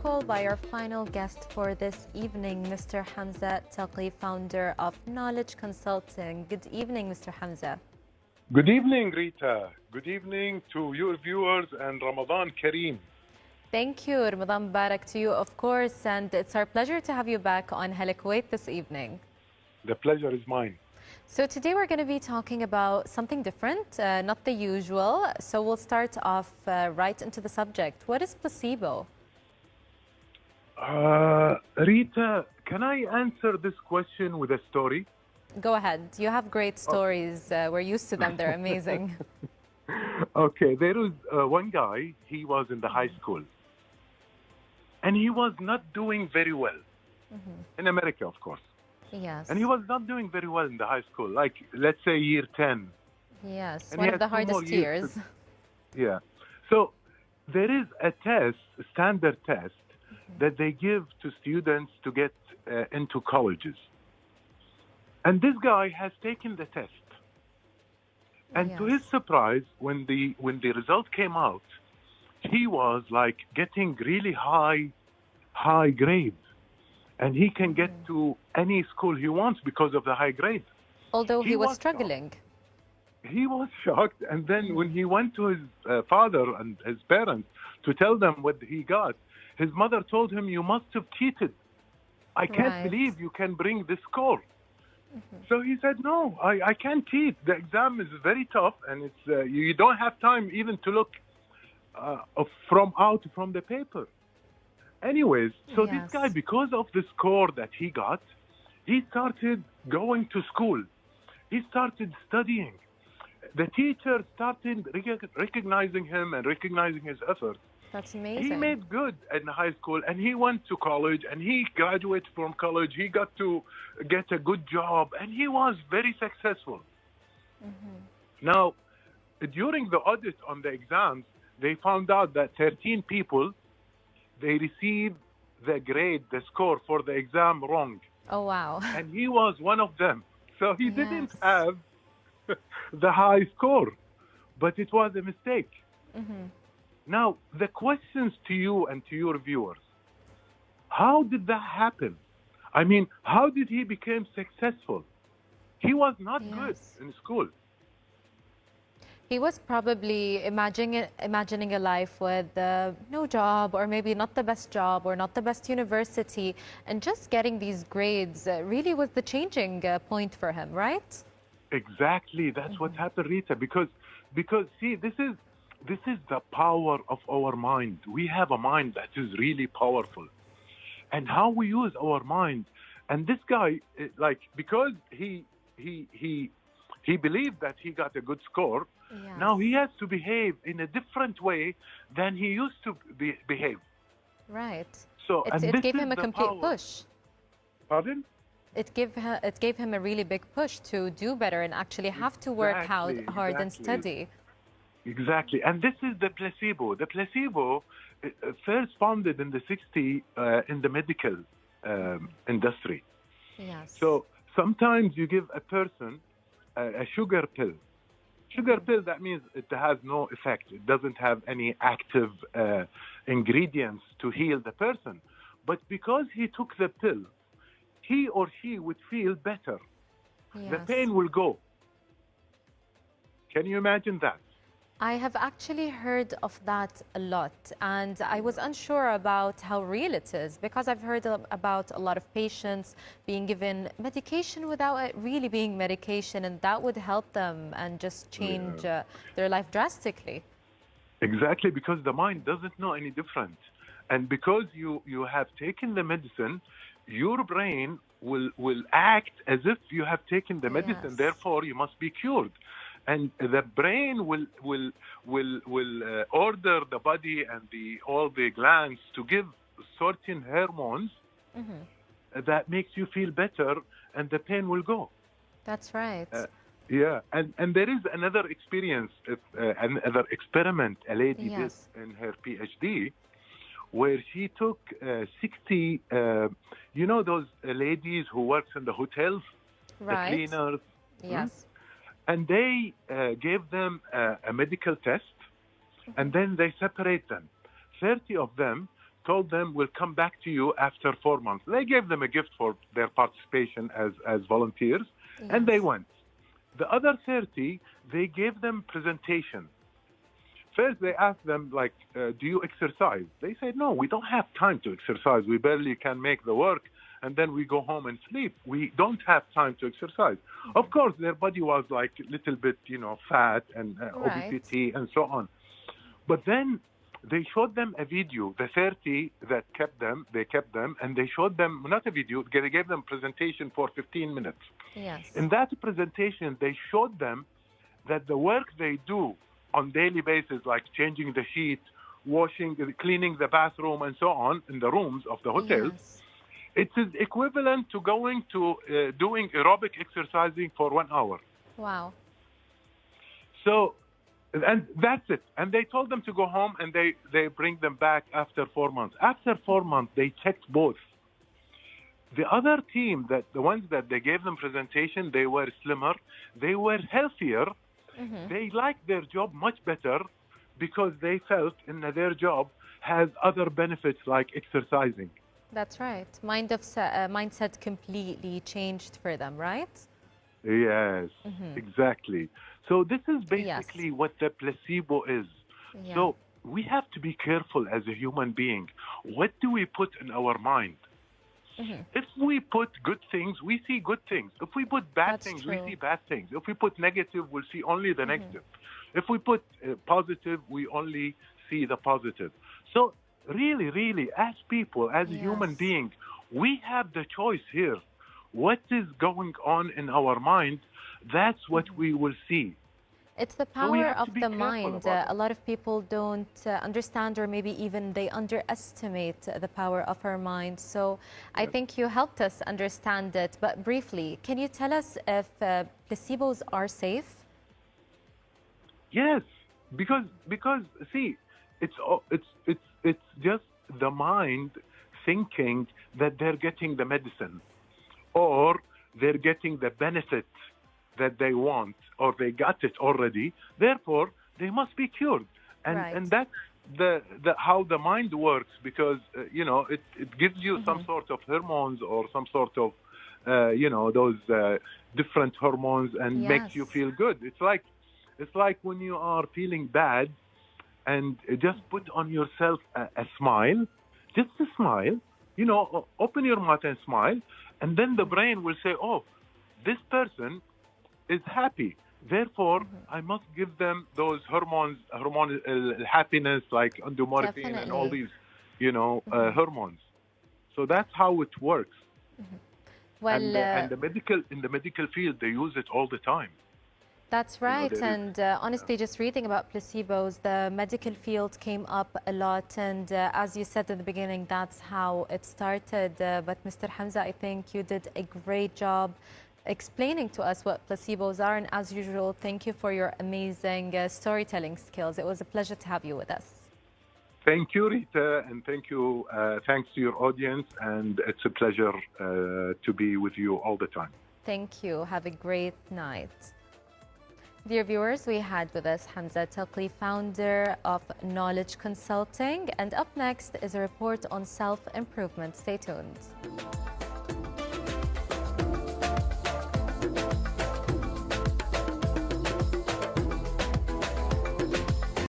call by our final guest for this evening, Mr. Hamza Taqi, founder of Knowledge Consulting. Good evening, Mr. Hamza. Good evening, Rita. Good evening to your viewers and Ramadan Kareem. Thank you. Ramadan Mubarak to you, of course. And it's our pleasure to have you back on Hello Kuwait this evening. The pleasure is mine. So today we're going to be talking about something different, not the usual. So we'll start off right into the subject. What is placebo? Rita, can I answer this question with a story? Go ahead. You have great stories. We're used to them. They're amazing. Okay, there was one guy, he was in the high school. And he was not doing very well. In America, of course. Yes. And he was not doing very well in the high school, like, let's say, year 10. Yes, And one of the hardest years. Yeah. So there is a test, a standard test, that they give to students to get into colleges. And this guy has taken the test. And to his surprise, when the result came out, he was like getting really high grades. And he can get to any school he wants because of the high grade. Although he was struggling. He was shocked. And then when he went to his father and his parents to tell them what he got, his mother told him, "You must have cheated. I can't believe you can bring this score." So he said, "No, I can't cheat. The exam is very tough, and it's you don't have time even to look from the paper." Anyways, so this guy, because of the score that he got, he started going to school. He started studying. The teacher started recognizing him and recognizing his efforts. That's amazing. He made good in high school, and he went to college, and he graduated from college. He got to get a good job, and he was very successful. Now, during the audit on the exams, they found out that 13 people, they received the grade, the score for the exam wrong. Oh, wow. And he was one of them. So he didn't have the high score, but it was a mistake. Now, the questions to you and to your viewers, how did that happen? I mean, how did he become successful? He was not good in school. He was probably imagining a life with no job, or maybe not the best job, or not the best university, and just getting these grades really was the changing point for him, right? Exactly. That's what happened, Rita. Because see, this is the power of our mind. We have a mind that is really powerful, and how we use our mind. And this guy, like, because he believed that he got a good score. Now he has to behave in a different way than he used to behave. Right. So it gave him a complete push. Pardon? It gave him a really big push to do better and actually have to work hard and study. Exactly. And this is the placebo. The placebo first founded in the 60s in the medical industry. Yes. So sometimes you give a person a sugar pill. Sugar pill, that means it has no effect. It doesn't have any active ingredients to heal the person. But because he took the pill, he or she would feel better. The pain will go. Can you imagine that? I have actually heard of that a lot, and I was unsure about how real it is, because I've heard about a lot of patients being given medication without it really being medication, and that would help them and just change their life drastically. Exactly, because the mind doesn't know any different. And because you have taken the medicine, your brain will act as if you have taken the medicine, therefore you must be cured. And the brain will order the body and all the glands to give certain hormones that makes you feel better, and the pain will go. That's right. And there is another experience, another experiment a lady did in her PhD, where she took 60, you know those ladies who works in the hotels, the cleaners? Yes. And they gave them a medical test, and then they separate them. 30 of them told them, we'll come back to you after 4 months. They gave them a gift for their participation as volunteers, and they went. The other 30, they gave them presentation. First, they asked them, like, do you exercise? They said, no, we don't have time to exercise. We barely can make the work, and then we go home and sleep. We don't have time to exercise. Of course, their body was like a little bit, fat and obesity and so on. But then they showed them a video. The 30 that they kept them, and they showed them, not a video, they gave them presentation for 15 minutes. Yes. In that presentation, they showed them that the work they do on daily basis, like changing the sheet, washing, cleaning the bathroom, and so on, in the rooms of the hotels, it is equivalent to going to doing aerobic exercising for 1 hour. Wow. So, and that's it. And they told them to go home, and they bring them back after 4 months. After 4 months, they checked both. The other team, the ones that they gave them presentation, they were slimmer, they were healthier. They liked their job much better because they felt their job has other benefits like exercising. That's right. Mindset completely changed for them, right? Yes, exactly. So this is basically what the placebo is. Yeah. So we have to be careful as a human being. What do we put in our mind? If we put good things, we see good things. If we put bad things, we see bad things. If we put negative, we'll see only the negative. If we put positive, we only see the positive. So really, really, as people, as a human being, we have the choice here. What is going on in our mind, that's what we will see. It's the power of the mind. A lot of people don't understand, or maybe even they underestimate the power of our mind. So I think you helped us understand it. But briefly, can you tell us if placebos are safe? Yes, because see, it's just the mind thinking that they're getting the medicine, or they're getting the benefit that they want, or they got it already, therefore they must be cured. And that's the how the mind works, because it gives you some sort of hormones, or some sort of those different hormones, and makes you feel good. It's like when you are feeling bad, and just put on yourself a smile, just a smile, open your mouth and smile, and then the brain will say, oh, this person is happy, therefore I must give them those hormones, happiness, like endorphin and all these, hormones. So that's how it works. Well, and in the medical field, they use it all the time. That's right. And honestly, just reading about placebos, the medical field came up a lot. And as you said in the beginning, that's how it started. But Mr. Hamza, I think you did a great job explaining to us what placebos are. And as usual, thank you for your amazing storytelling skills. It was a pleasure to have you with us. Thank you, Rita, and thank you. Thanks to your audience. And it's a pleasure to be with you all the time. Thank you. Have a great night. Dear viewers, we had with us Hamza Taqi, founder of Knowledge Consulting. And up next is a report on self-improvement. Stay tuned.